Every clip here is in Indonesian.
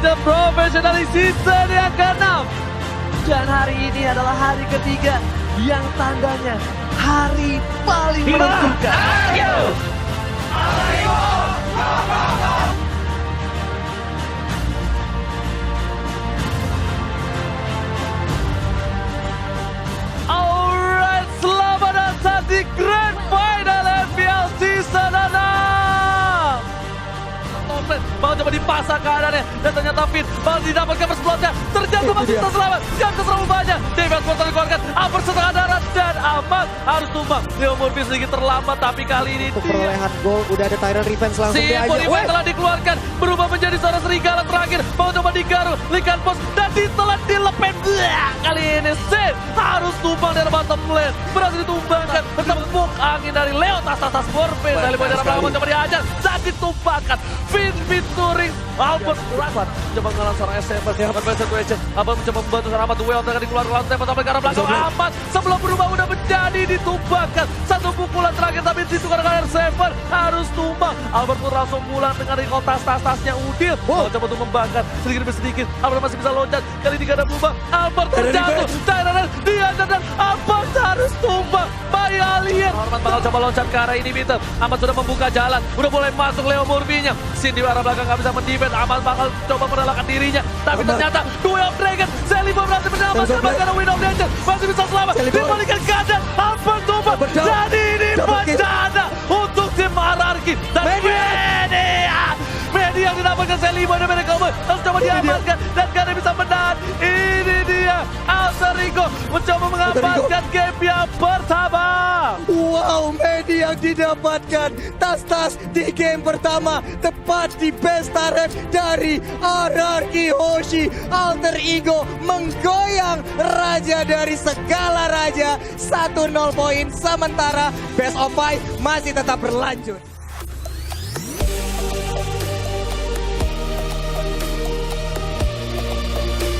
The Professional Season yang ke-6. Dan hari ini adalah hari ketiga yang tandanya hari paling menentukan. Alright, selamat datang di Grand Final FPL Season 6. Bakal coba dipasang keadaannya dan ternyata Finn bakal didapatkan first blood-nya. Ternyata masih bisa selamat dan keserang banyak. David Porter dikeluarkan, Amber setengah darat dan Ahmad harus tumbang. Leo Murphy sedikit terlambat tapi kali ini untuk perolehan gol udah ada Tyrant Revenge langsung si diajar. Boniface telah dikeluarkan, berubah menjadi seorang serigala terakhir. Mau coba digaruk, Likan Post dan ditelan dilepet. Kali ini Sin harus tumbang dari bottom lane. Berhasil ditumbangkan, bertepuk angin dari Leo tas Warface. Dari dalam belakang mau coba diajar dan ditumbangkan. Finn featuring Albert Raffat coba mengalang seorang SM berbeda situation. Albert mencoba membantu seorang Ahmad Duel akan dikeluarkan oleh Stefan sampai ke arah belakang. Ahmad sebelum berubah udah menjadi ditumbangkan. Satu pukulan terakhir tapi ditukar dengan R7 harus tumbang. Albert pun langsung pulang dengan recall tas-tasnya Udil. Coba untuk membangkan sedikit demi sedikit. Albert masih bisa loncat. Kali ini gak ada berubah. Albert terjatuh. Tyrant diajar dan Albert harus tumbang. Bayi alien. Ahmad bakal coba loncat ke arah ini Peter. Ahmad sudah membuka jalan. Udah mulai masuk Leo Murphy-nya. Sin di arah belakang gak bisa mendefend. Ahmad bakal coba merelakan dirinya. Tapi ternyata Duel of Dragon. Selibo berhasil menyelamatkan karena Wind of Danger. Masih bisa selamat. Dibalikan keadaan. Albert tumbang. Jadi ini bencana untuk tim Hierarchy. Dan Media yang didapatkan Selibo dan mereka harus coba diamankan. Dan gak ada yang bisa menahan. Ini dia. Alter Ego mencoba mengamankan game yang pertama. Wow, Media yang didapatkan tas di game pertama tepat di best target dari Hierarchy Hoshi. Alter Ego menggoyang raja dari segala raja. 1-0 poin, sementara best of 5 masih tetap berlanjut.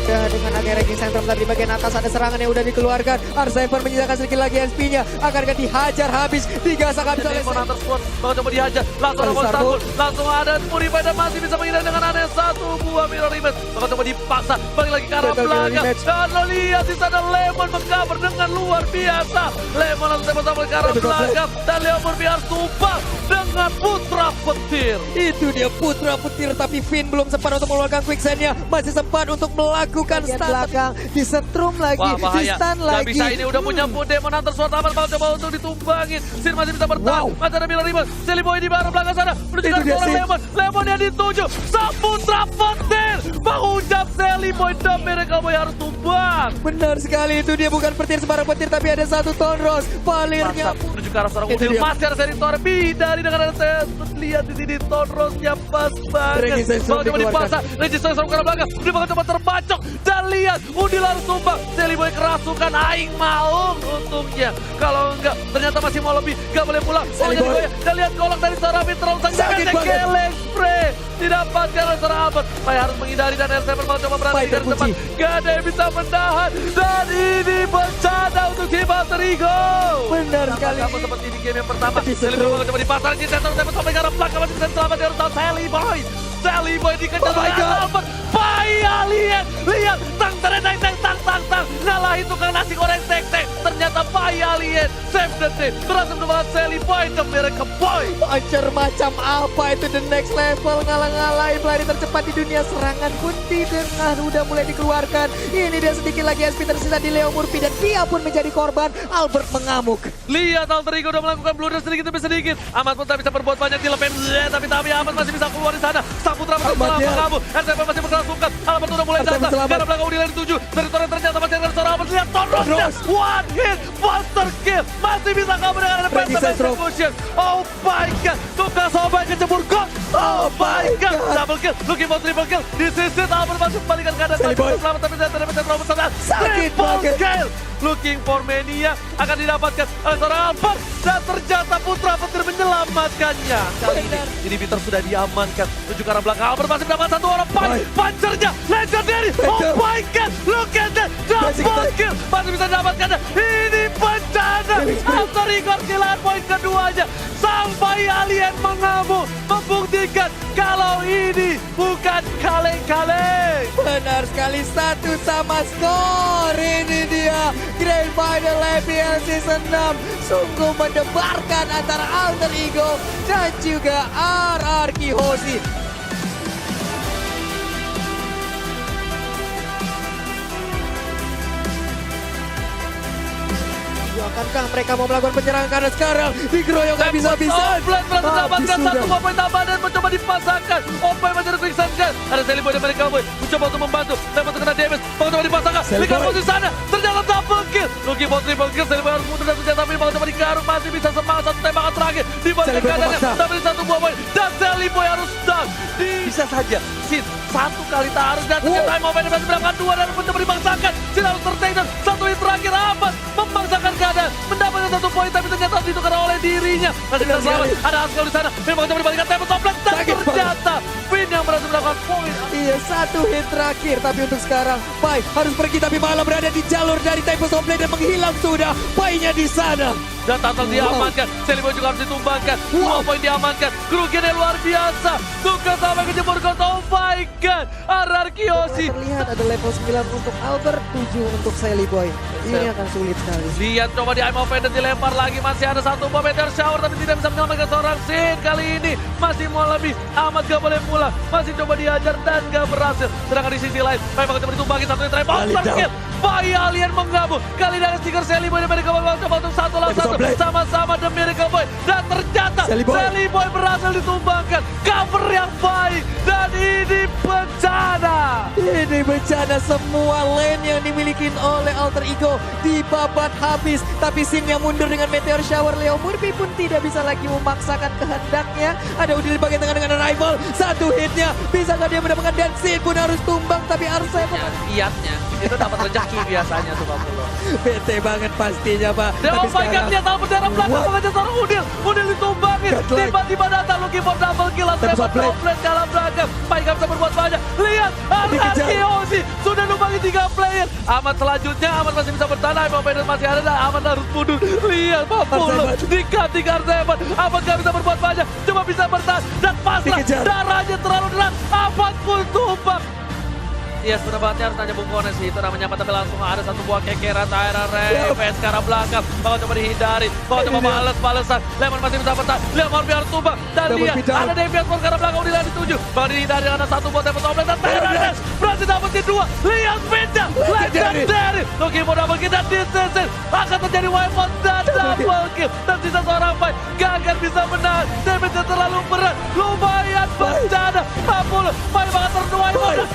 Dengan agak ranking center tadi di bagian atas ada serangan yang udah dikeluarkan. R7 menyisakan sedikit lagi SP-nya. Akankah dihajar habis, digasak habis oleh Monster Squad bakal coba dihajar. Langsung ada Monster Squad, langsung ada Purify dan masih bisa menghindari dengan aneh satu buah mirror image. Bakal coba dipaksa, balik lagi ke arah belakang. Dan lo lihat di sana Lemon mengcover dengan luar biasa. Lemon langsung bersama ke arah belakang. Dan Leo Murphy harus tumbang dengan putra petir. Itu dia putra petir, tapi Finn belum sempat untuk mengeluarkan quicksand-nya. Masih sempat untuk melakukan stun belakang, disetrum lagi, di stun lagi. Gak bisa, ini udah punya Demon Hunter Sword Amat bakal coba untuk ditumbangin. Sin masih bisa bertahan, masih ada Miller Ribbon. Seliboy di baru belakang sana, menuju ke seorang Lemon. Lemon yang dituju, sang putra petir. Mengucap Seliboy dan mereka harus tumbang. Benar sekali, itu dia bukan petir sembarang petir, tapi ada satu Tonros. Palirnya menuju ke arah seorang Udil. Masih ada Seritor Bidari dengan ada saya lihat di sini Tonrosnya pas banget. Bakal coba dipasang, Registrasi ke arah belakang. Dia bakal coba terbacok. Dan lihat, Udil harus tumbang. Seliboy kerasukan, aing maung untungnya. Kalau enggak, ternyata masih mau lebih. Gak boleh pulang. Dan lihat kolak dari seorang Mitron. Sakit banget. Spray. Didapatkan oleh seorang Albert. Saya harus menghindari dan R7 bakal coba berani dari depan. Gak ada yang bisa menahan. Dan ini bencana untuk tim Alter Ego. Benar sekali. Kamu seperti di game yang pertama. Seliboy bakal coba dipasang. Center sampai ke arah belakang. Masih bisa selamat dari tahun Seliboy. Seliboy dikejar oleh Albert. Bayi alien. Lihat. Tang. Ngalahin tukang nasi goreng tek-tek. Ternyata bayi alien. Save the day. Berhasil mendapatkan Seliboy dan mereka boy. Ancer macam apa itu the next level. Ngalah-ngalahin pelari tercepat di dunia. Serangan pun didengar udah mulai dikeluarkan. Ini dia sedikit lagi SP tersisa di Leo Murphy. Dan dia pun menjadi korban. Albert mengamuk. Lihat Alter Ego udah melakukan blunder sedikit demi sedikit. Ahmad pun tak bisa berbuat banyak di lepen. Tapi Ahmad masih bisa keluar di sana. Sang putra masih mengamuk. R7 masih berkelasukan. Albert udah mulai datang. Karena belakang Udil yang dituju. Dari Torrent ternyata masih ada seorang Albert. Lihat Tonrosnya. One hit. Monster kill. Masih bisa kabur dengan ada Phantom Execution. Oh my god. Tukang sobat kecebur gol. Oh my god. Double kill. Looking for triple kill. Disisir Albert masuk kembalikan keadaan. Selamat tapi tidak ada Robert sana. Triple kill. Looking for Mania akan didapatkan oleh seorang Albert. Dan ternyata putra petir menyelamatkannya. Kali ini Peter sudah diamankan. Menuju ke arah belakang. Albert masih mendapatkan satu orang. Punchernya. Legendary. Oh my god. Look at that. Double kill. Masih bisa didapatkan. Ini bencana. Alter Ego kehilangan poin keduanya. Sampai Alien mengamuk, membuktikan kalau ini bukan kaleng-kaleng. Benar sekali, 1 sama skor. Ini dia Grand Final LPL Season 6. Sungguh mendebarkan antara Alter Ego dan juga RRQ Hoshi. Akankah mereka mau melakukan penyerangan karena sekarang dikeroyok gak bisa-bisa. Offline berhasil mendapatkan 1 poin tambahan dan mencoba dipasangkan. Offline masih ada quick saja. Ada Seliboy dan mereka boy mencoba untuk membantu. Lempar terkena damage, mencoba dipasangkan. Likan posisi sana, ternyata double kill. Lucky Bot triple kill, Seliboy harus mundur dan senjata tapi mencoba digaruk. Masih bisa semangat, 1 tembakan terakhir. Dibalik keadaannya, tapi 1 buah poin. Dan Seliboy harus down. Bisa saja, Sin 1 kali taruh dan ternyata mau main berhasil mendapatkan 2 dan mencoba dipaksakan. Sin harus tertaken, 1 hit terakhir aman. Memaksakan keadaan, mendapatkan 1 poin tapi ternyata ditukar oleh dirinya. Masih bisa selamat, ada Askell di sana. Memang coba dibalikan tempo toplet dan ternyata Finn yang berhasil mendapatkan poin. Iya, 1 hit terakhir, tapi untuk sekarang Pai harus pergi tapi malah berada di jalur dari Tempest of Blade dan menghilang sudah. Painya di sana. Dan Tatal diamankan, Seliboy juga harus ditumbangkan. 2 poin diamankan, kerugiannya luar biasa. Tugas sampai kejebur kota, oh my god. RRQ Hoshi. Terlihat ada level 9 untuk Albert, 7 untuk Seliboy. Ini akan sulit sekali. Lihat coba di Aim of Vendor dilempar lagi, masih ada 1 bom meteor shower tapi tidak bisa menyelamatkan seorang Sin. Kali ini masih mau lebih, amat gak boleh pulang. Masih coba dihajar dan gak berhasil. Sedangkan di sisi lain, Pai coba ditumbangi 1 yang terakhir. Monster kill. Pai Alien menggabung. Kali ini ada stiker Seliboy dan Miracle Boy coba untuk 1 lawan 1. Sama-sama The Miracle Boy. Dan ternyata Seliboy berhasil ditumbangkan. Cover yang baik. Dan ini bencana. Ini bencana, semua lane yang dimiliki oleh Alter Ego dibabat habis. Tapi Sin yang mundur dengan Meteor Shower. Leo Murphy pun tidak bisa lagi memaksakan kehendaknya. Ada Udil di bagian tengah dengan rival. 1 hitnya. Bisakah dia mendapatkan, dan Sin pun harus tumbang. Tapi harus saya Lihatnya, itu dapat rezeki biasanya tuh Pak Pulo. bete banget pastinya, Pak. Dan oh my god, dia tahu berdarah belakang mengejar seorang Udil. Udil ditumbangin. Tiba-tiba datang Lucky for double kill. Lempar toplet ke arah belakang. Pai gak bisa berbuat banyak. Lihat, RRQ Hoshi sudah numbangin 3 player. Ahmad selanjutnya, Ahmad masih bisa bertahan. Aim of Vendor masih ada, dan Ahmad harus mundur. Lihat, Pak Pulo. Dikat di Garzeman. Ahmad gak bisa berbuat banyak. Cuma bisa bertahan. Dan paslah, darahnya terlalu deras. Ahmad pun tumbang. Iya, sebenarnya harus tanya Bung Kones sih, itu namanya apa, tapi langsung ada 1 buah kekeran Tyra Ravens ke arah belakang. Bakal coba dihindari, bakal coba balesan. Lemon masih bisa bertahan, Leo Morphy harus tumbang. Dan lihat, ada Deviant Force ke arah belakang, Udila dituju. Bakal dihindari karena 1 buah tempat toplet dan Tyra Ravens berhasil dapetin 2. Lihat Vinda, legendary. Lucky mau double kill dan disesin. Akan terjadi wipe out dan double kill. Dan sisa seorang Pai, gak akan bisa menang. Damage terlalu berat, lumayan bencana. 40, Pai bakal terwipe out.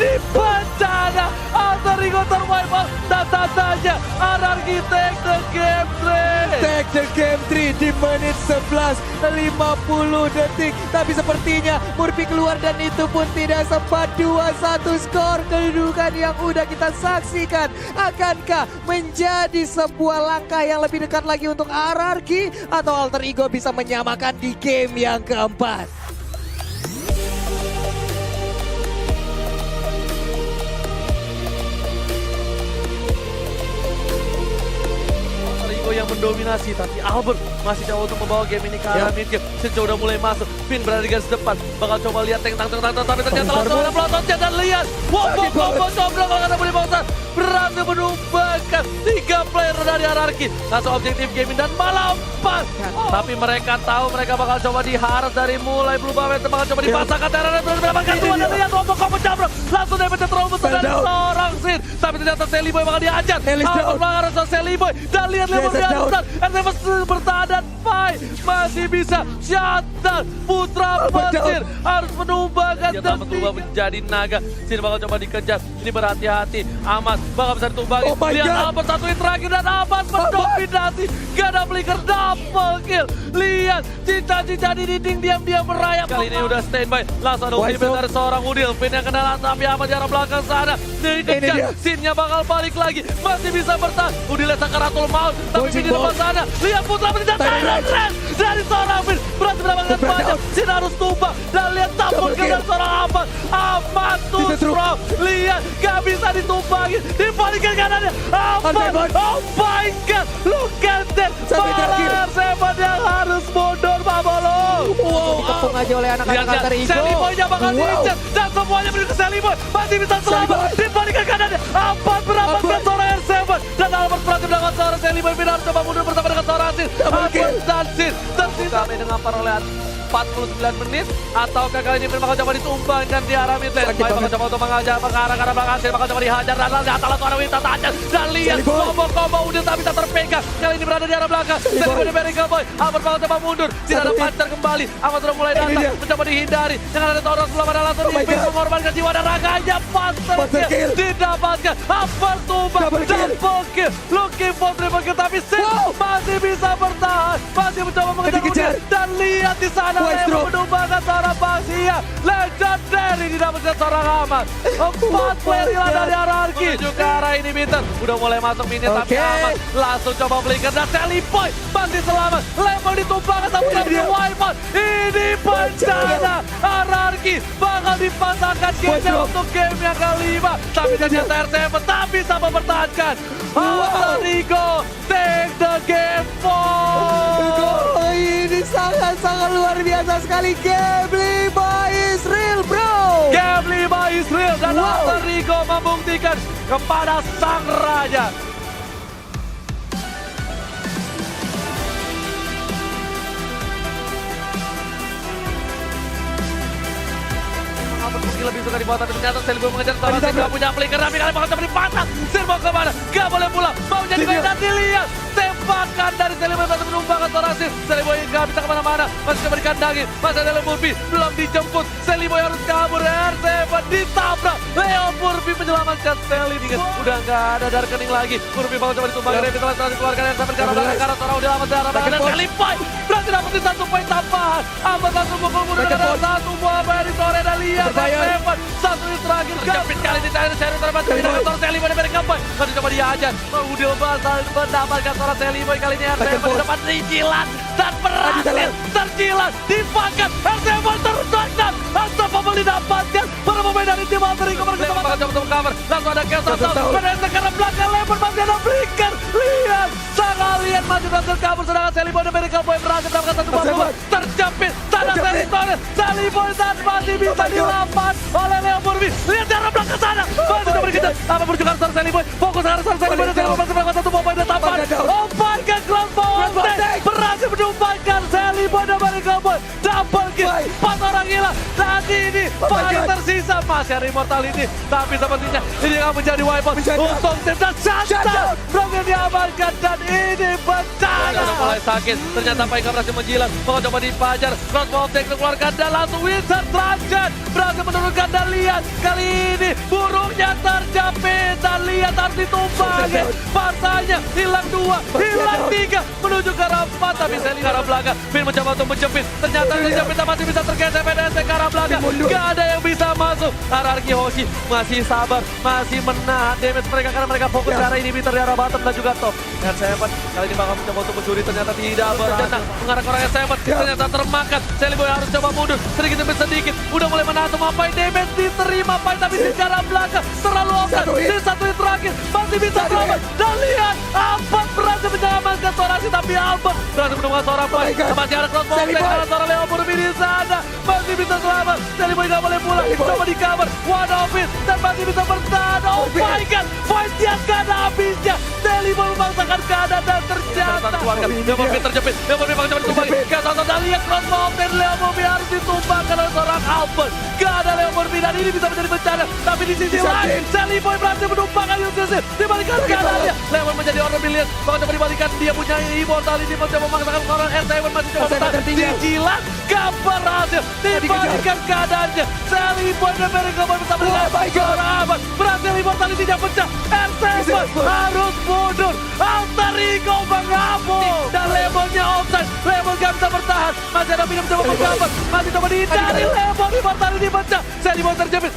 Ini bencana, Alter Ego terwipe out. Dan tandanya RRQ take the game 3. Take the game 3 di menit 11 50 detik. Tapi sepertinya Murphy keluar dan itu pun tidak sempat. 2-1 skor kedudukan yang udah kita saksikan. Akankah menjadi sebuah langkah yang lebih dekat lagi untuk RRQ, atau Alter Ego bisa menyamakan di game yang keempat? Yang mendominasi, tapi Albert masih jauh untuk membawa game ini ke arah mid game. Sinco udah mulai masuk, Finn berada di garis depan, bakal coba lihat tank, tapi ternyata langsung ada pelototnya. Dan lihat, combo coba karena boleh bangsa berhasil menumbangkan 3 player dari RRQ. Langsung objektif gaming dan malah 4. Tapi mereka tahu mereka bakal coba diharap dari mulai Blue Bavette, bakal coba dipasangkan Terra terus mendapatkan 2. Dan lihat combo jabrak, langsung damage terlalu besar dari seorang Sin. Tapi ternyata Seliboy bakal dihajar. Albert bakal harus Seliboy. Dan lihat Lemon besar, RTF bertahan dan Pai masih bisa shutdown. Putra petir harus menumbangkan dan berubah menjadi naga. Sin bakal coba dikejar, ini berhati-hati. Ahmad bakal bisa ditumbangin. Lihat Albert 1 hit terakhir dan Ahmad mendominasi. Gak ada flicker, double kill. Lihat, cinta-cinta di dinding diam-diam merayap. Kali ini udah standby, langsung ada ultimate dari seorang Udil. Pin yang kena tapi Ahmad di arah belakang sana. Dikejar, Sinnya bakal balik lagi. Masih bisa bertahan. Udilnya sakaratul maut, tapi Pin di depan sana. Lihat Putra Petir dan dari seorang Pin berhasil mendapatkan banyak. Sin harus tumbang. Dan lihat double kill dari seorang Ahmad. Ahmad too strong. Lihat, gak bisa ditumbangin. Dibalikin kanannya. Ahmad, oh my god, look at that. aja oleh anak-anak Lihat, Alter Ego. Sally Boy-nya bakal diincar dan semuanya menuju ke Sally Boy. Masih bisa selamat dibalikan kanan. Ampat mendapatkan seorang R7 dan Albert berhasil mendapatkan seorang Sally Boy. Final coba mundur bersama dengan seorang Sin. Albert dan Sin tersisa dengan perolehan 49 menit ataukah kali ini bakal coba ditumbangkan di arah mid lane. Bakal coba untuk mengajar mengarah ke arah belakang Sin, bakal coba dihajar dan langsung atas suara Winta tajam dan lihat combo udah tak bisa terpegang. Kali ini berada di arah belakang. Sally Boy dari Boy. Albert bakal coba mundur, tidak ada pancar kembali. Albert sudah mulai datang mencoba dihindari. Dengan ada Tauros sebelah mana langsung dipin mengorbankan jiwa dan raganya. Pancer kill didapatkan. Albert tumbang double kill. Looking for triple kill tapi Sin masih bisa bertahan. Masih mencoba mengejar dan lihat di sana Lemo menumbangkan seorang Baxia. Legendary didapatkan seorang aman. 4 player hilang dari hierarki. Menuju ke arah ini Bitter. Udah mulai masuk minit tapi aman. Langsung coba flicker dan Sally Boy masih selamat. Lemo ditumbangkan tapi tidak di wipe out. Ini bencana. Hierarki bakal dipasangkan game untuk game yang kelima. Tapi ternyata R7 tak bisa mempertahankan. Alter Ego take the game for. Ini sangat-sangat luar biasa sekali. Game 5 is real, bro. Game 5 is real dan Alter Ego membuktikan kepada sang raja. Mungkin lebih suka di bawah tapi ternyata Sally Boy mengejar seorang Sin gak punya flicker tapi kali bakal coba dipasang. Sin mau kemana? Gak boleh pulang. Mau jadi gol dan dilihat. Tembakan dari Sally Boy masih menumbangkan seorang Sin. Sally Boy gak bisa kemana-mana. Masih coba dikandangin. Masih ada Leo Murphy. Belum dijemput. Sally Boy harus kabur. R7 ditabrak. Leo Murphy menyelamatkan Sally. Udah gak ada dari rekening lagi. Murphy bakal coba ditumbangkan. Revitalisasi keluarkan R7 ke arah belakang. Karena seorang udah lama di arah belakang. Dan Sally Boy berhasil dapetin 1 poin tambahan. Amat langsung pukul mundur dengan 1 buah dari sore dan lihat. Satu yang terakhir kejepit kali ini cari terbantu dengan seorang Sally Boy dari Gameboy. Masih coba dihajar. Udah basal mendapatkan seorang Sally Boy kali ini R7 di depan dijilat dan berhasil terjilat dipangkat. R7 tertangkap. Unstoppable didapatkan. Para pemain dari tim Alter Ego bersama coba untuk cover. Langsung ada Chaos Assault. Berdasarkan ke arah belakang Leopard masih ada flicker. Lihat sang alien masih berhasil kabur sedangkan Sally Boy dari Gameboy berhasil mendapatkan 1 buah. Terjepit. Tanah Sally Boy. Sally Boy dan masih bisa dilapan oleh Leo Murphy. Lihat di arah belakang sana. Masih coba dikejar. Apa berjuang seorang Sally Boy. Fokus arah seorang Sally Boy. Dan Sally Boy masih melakukan 1 buah dan tambahan. Oh my god, Cloud Power Tank berhasil menumbangkan Sally Boy dari Gameboy. Double kill. 4 orang hilang. Dan ini paling tersisa masih ada Immortality. Tapi sepertinya ini akan menjadi wipeout untuk tim dan Shutdown. Berhasil diamankan dan ini bencana. Sudah mulai sakit. Ternyata Paika berhasil menjilat. Mau coba dipajar. Cloud Power Tank dikeluarkan dan langsung Wizard Transit berhasil menurunkan dan lihat. Kali ini burungnya terjepit dan lihat harus ditumbangin. Pasanya hilang 2, hilang 3 menuju ke arah 4 tapi Sally ke arah belakang. Finn mencoba untuk menjepit. Ternyata terjepit masih bisa tergeser PDSC ke arah belakang. Gak ada yang bisa masuk. Hierarki Hoshi masih sabar, masih menahan damage mereka karena mereka fokus ke arah ini Bitter di arah bottom dan juga top. R7 kali ini bakal mencoba untuk mencuri ternyata tidak berhasil. Mengarah ke orang R7 ternyata termakan. Sally Boy harus coba mundur sedikit demi sedikit. Udah mulai menahan mapai damage diterima Pai tapi di arah belakang terlalu offset. Di 1 hit terakhir masih bisa selamat. Dan lihat Albert berhasil menyelamatkan seorang Sin tapi Albert berhasil menemukan seorang Pai. Masih ada cross ball karena seorang Leo Murphy di sana. Masih bisa selamat. Sally Boy gak boleh pulang. Coba di cover. One of it. Dan masih bisa bertahan. Oh my god. Fight yang gak ada habisnya. Sally Boy memaksakan keadaan dan ternyata Leo Murphy terjepit. Leo Murphy bakal coba ditumbangin. Gak tahu dan lihat cross ball dan Leo Murphy harus ditumbangkan oleh seorang Albert. Gak ada Leo Murphy dan ini bisa menjadi bencana. Tapi di sisi lain Sally Boy berhasil menumbangkan Yusuf. Dibalikan keadaannya. Leo menjadi orang bilian. Bakal coba dibalikan. Dia punya Immortality. Mencoba memaksakan seorang R7 masih coba bertahan. Dijilat. Gak berhasil. Dibalikan keadaannya. Sally Boy dan Mereka Boy bersama dengan seorang Albert. Berhasil Immortality-nya pecah. R7 harus mundur. Alter Ego mengabur. Dan Lemonnya offside. Lemon gak bisa bertahan. Masih ada minum coba bergambar. Masih coba dihindari. Lemon Immortality pecah. Sally Boy terjepit.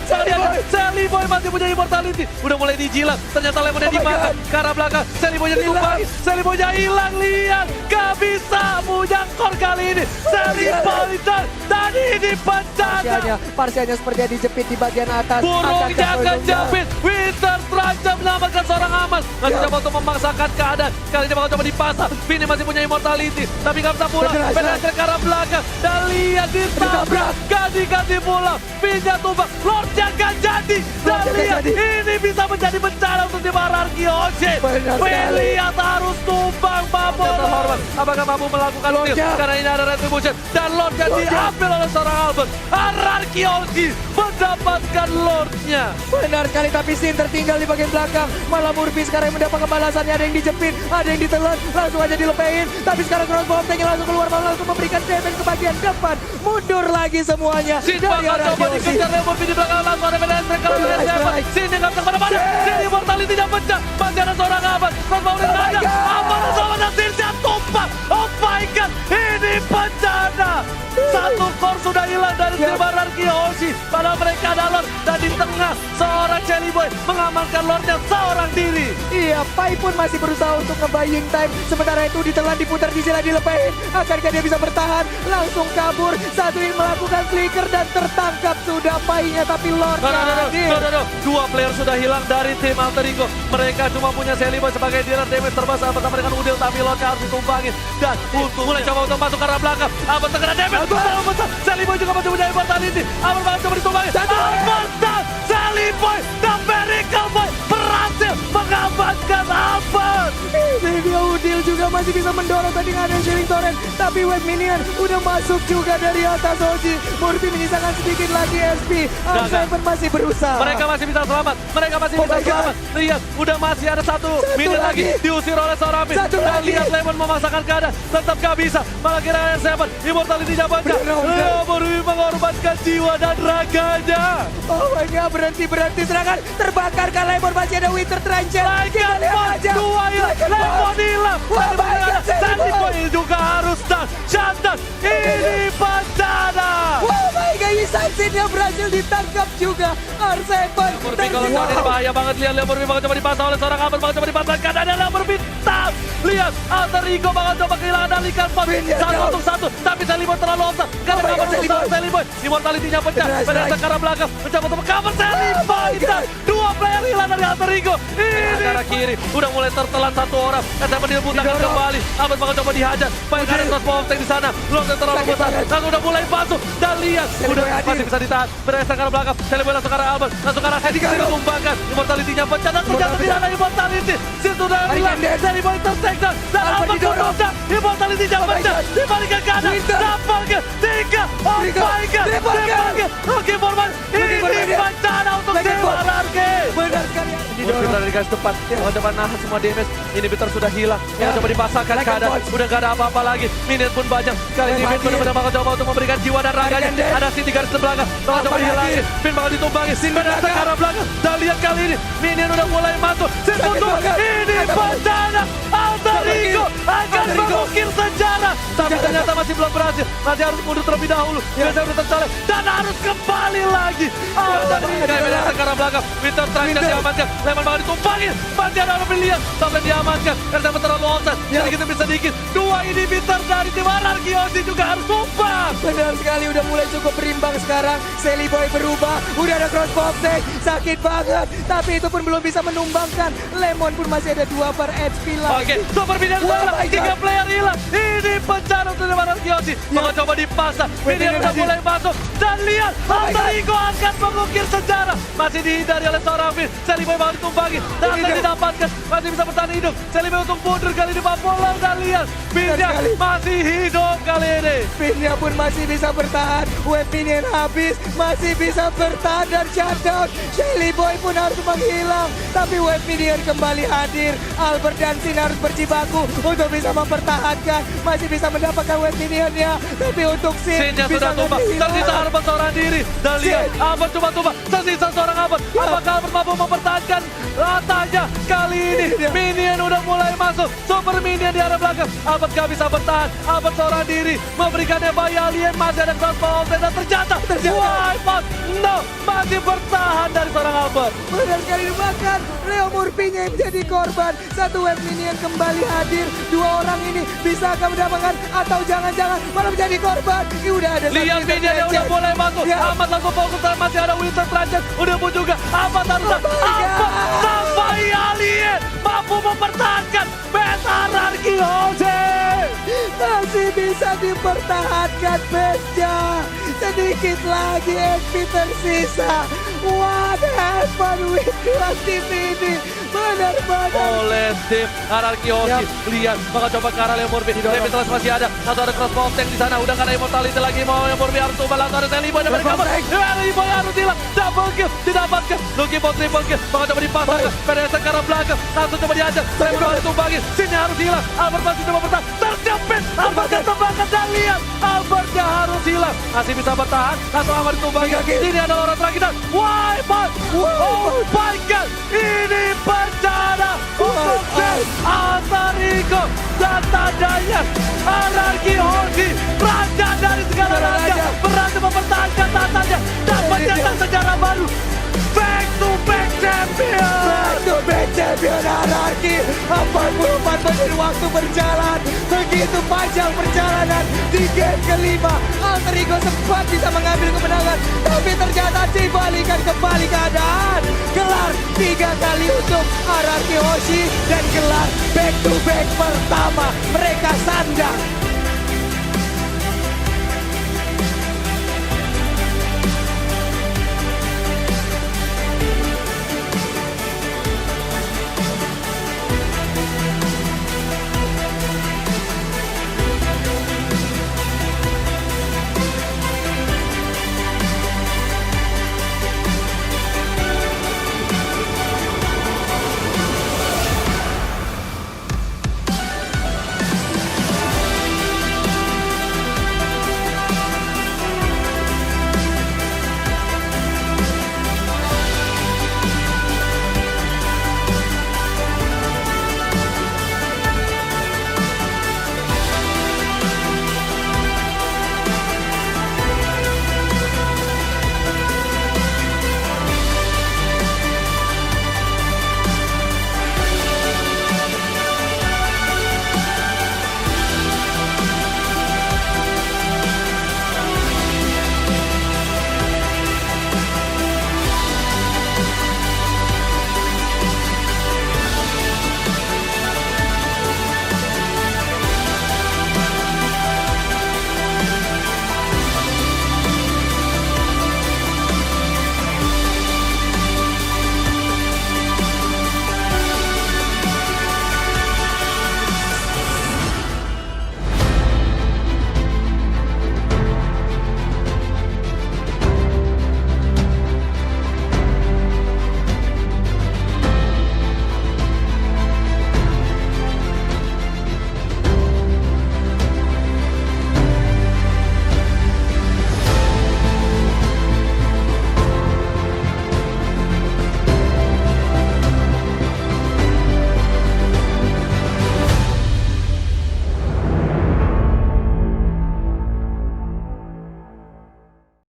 Sally Boy masih punya Immortality. Udah mulai dijilat. Ternyata Lemonnya dimakan. Ke arah belakang. Sally Boy-nya ditumbang. Sally Boy-nya hilang. Lihat. Gak bisa punya core kali ini. Sally Boy dan ini bencana. Parsialnya sepertinya dijepit di bagian atas. Burungnya kejepit. Winter Transit menyelamatkan seorang aman. Masih coba untuk memaksakan keadaan. Kali ini bakal coba dipasang. Vini masih punya Immortality. Tapi gak bisa pulang. Penetrasi ke ke arah belakang. Dan lihat ditabrak, ganti-ganti bola, pindah tumbang, Lordnya gak jadi. Dan lihat ini bisa menjadi bencana untuk tim RRQ Hoshi. Lihat harus tumbang mampu terhormat. Apakah mampu melakukan steal? Karena ini ada retribution dan Lordnya diambil oleh seorang Albert. RRQ Hoshi mendapatkan Lordnya. Benar sekali, tapi Sin tertinggal di bagian belakang. Malah Murphy sekarang yang mendapat balasannya. Ada yang dijepit, ada yang ditelan, langsung aja dilepehin. Tapi sekarang crossbow tank langsung keluar, malah langsung memberikan damage ke bagian depan. Mundur lagi semuanya. Sin bakal coba dikejar Murphy di belakang, langsung ada penetrate kalau lihat Sin yang gak bisa kemana-mana. Sin immortality-nya pecah. Masih ada seorang Aban. Crossbow tank ada. Aban bersama dan Sin tumpah. Oh my god, ini bencana. Satu core sudah hilang dari tim RRQ Hoshi. Padahal mereka ada Lord. Dan di tengah seorang Jelly Boy mengamankan Lordnya seorang diri. Iya, Pai pun masih berusaha untuk nge-buying time. Sementara itu ditelan, diputar di sila, dilepahin. Akankah dia bisa bertahan? Langsung kabur. Satu ini melakukan flicker dan tertangkap sudah Pai-nya. Tapi Lordnya hadir. Dua player sudah hilang dari tim Alter Ego. Mereka cuma punya Jelly Boy sebagai dealer damage terbesar bersama dengan Udil. Tapi Lordnya harus ditumbangin. Dan untuk mulai coba untuk masuk ke arah belakang. Abang terkena damage. Terlalu besar. Jelly Boy juga masih punya immortality. Abang bakal coba ditumbangin. Abang Jelly Boy dan Miracle Boy berhasil mengamankan Abang. Ini dia Udil juga masih bisa mendorong, tadi nggak ada Shilling Torrent. Tapi Wave Minion udah masuk juga dari atas Hoshi. Murphy menyisakan sedikit lagi SP. Seven masih berusaha. Mereka masih bisa selamat. Mereka masih bisa selamat. Lihat, udah masih ada satu minion lagi. Diusir oleh seorang Finn. Dan lihat Lemon memaksakan keadaan. Tetap gak bisa. Malah kira R7. Immortality-nya baca. Murphy mengorbankan jiwa dan raganya. Oh my god, berhenti serangan. Terbakar Lemon, masih ada Winter Trencher. Kita lihat aja. Dua hilang. Lemon hilang. Jelly Boy juga harus dan shutdown. Ini bencana. Oh my god, Isansin-nya berhasil ditangkap juga. R7. Murphy kalau kau ini bahaya banget. Lihat Murphy bakal coba dipasang oleh seorang Albert. Bakal coba dipasangkan. Ada Murphy tap. Lihat Alter Ego bakal coba kehilangan Alikan Pop. Satu untuk satu. Tapi Jelly Boy terlalu offset. Karena cover untuk Jelly Boy. Immortality-nya pecah. Pada sekarang belakang. Mencoba untuk cover Jelly Boy. Dua player hilang dari Alter Ego. Ini arah kiri. Udah mulai tertelan satu orang. SM dibutakan kembali. Albert bakal coba dihajar. Banyak ada crossbow tank di sana. Lordnya terlalu besar. Dan udah mulai masuk. Dan lihat. Udah masih bisa ditahan. Pada sekarang belakang. Jelly Boy langsung ke arah Albert. Langsung ke arah Head. Ditumbangkan. Immortality-nya pecah. Dan ternyata tidak ada Immortality. Situ udah hilang. Jelly Boy tertake down. Dan Albert ditumbang. Immortality-nya pecah. Dibalikan ke kanan. Dapatkan. Tiga. Oh my god. Dibalikan. Oke Forman. Ini bencana untuk tim RRQ. Benar sekali. Murphy berada di garis depan. Coba nahan semua damage. Ini Bitter sudah hilang. Yang coba dipasangkan keadaan. Udah gak ada apa-apa lagi. Minion pun banyak. Kali ini Finn benar-benar bakal coba untuk memberikan jiwa dan raganya. Ada Sin di garis belakang. Bakal coba dihilangin. Finn bakal ditumbangin. Benar ke arah belakang. Dan lihat kali ini. Minion udah mulai masuk. Sin tutup. Ini bencana. Alter Ego akan mengukir sejarah. Tapi ternyata masih belum berhasil. Masih harus mundur terlebih dahulu. Biasanya udah tercolek. Dan harus kembali lagi. Alter Ego benar ke arah belakang. Winter Trunks diamankan. Lemon bakal ditumpangin. Masih ada orang pilihan. Sampai diamankan. Karena terlalu offset. Sedikit demi sedikit. Dua inhibitor dari tim RRQ Hoshi juga harus tumbang. Benar sekali, udah mulai cukup berimbang sekarang. Jelly Boy berubah. Udah ada crossbow tank. Sakit banget. Tapi itu pun belum bisa menumbangkan. Lemon pun masih ada 2 per HP lagi. Oke, super minion hilang. 3 player hilang. Ini bencana untuk tim RRQ Hoshi. Bakal coba dipasang. Minion udah mulai masuk. Dan lihat. Alter Ego akan mengukir sejarah. Masih dihindari oleh seorang Finn. Jelly Boy bakal ditumbangin. Dan didapatkan. Masih bisa bertahan hidup. Jelly Boy untuk mundur kali ini. Bola dan lihat. Finn-nya masih hidup kali ini. Finn-nya pun masih bisa bertahan. Wave Minion habis. Masih bisa bertahan dan shutdown. Jelly Boy pun harus menghilang. Tapi Wave Minion kembali hadir. Albert dan Sin harus berjibaku untuk bisa mempertahankan. Masih bisa mendapatkan Wave Minionnya. Tapi untuk Sin-nya sudah tumbang. Tersisa Albert seorang diri. Dan lihat. Albert coba tumbang. Tersisa seorang Albert. Apakah Albert mampu mempertahankan ratanya kali ini? Minion udah mulai masuk. Super Minion di arah belakang. Albert gak bisa bertahan. Albert seorang diri memberikannya bayi alien. Masih ada crossbow dan ternyata wipe out. No, masih bertahan dari seorang Albert. Benar sekali dibakar. Leo Murphy-nya yang menjadi korban. Satu Wave Minion kembali hadir. 2 orang ini bisa akan mendapatkan atau jangan-jangan malah menjadi korban. Ini udah ada lihat Minion yang udah mulai masuk. Amat langsung fokus dan masih ada Winter Transit. Udah pun juga Amat harus sampai alien mampu mempertahankan best RRQ Hoshi. masih bisa dipertahankan base-nya. Sedikit lagi XP tersisa. What happened with dua tim ini? Benar-benar oleh tim Ararki Hoshi. Yap. Lihat, bakal coba ke arah Lemurbi. Revitalize masih ada. Satu ada crossbow tank di sana. Udah gak ada immortality lagi. Mau Lemurbi harus tumbal. Langsung ada Sally Boy. Ada Crossbow mereka. tank. Sally Boy harus hilang. Double kill. Didapatkan. Lucky Ball triple kill. Bakal coba dipasang. Baik. Peresan ke arah belakang. Langsung coba diajar. Sally Boy ditumbangin. Sini harus hilang. Albert masih coba bertahan. Terjepit. Albert ketembangkan dan lihat. Albertnya harus hilang. Masih bisa bertahan. Langsung Albert ditumbangin. Tiga kill. Ini adalah orang terakhir. Dan wipe. Oh my god. Ini bencana. Untuk tim Alter Ego dan tandanya Ararki Hoshi, raja dari segala raja, berhasil mempertahankan tatanya dan mencetak sejarah baru. Back to back champion. Back to back champion Ararki. 44 menit waktu berjalan. Begitu panjang perjalanan. Di game kelima Alter Ego sempat bisa mengambil kemenangan, tapi ternyata dibalikan kembali keadaan. Gelar 3 kali untuk Ararki Hoshi dan gelar back to back pertama mereka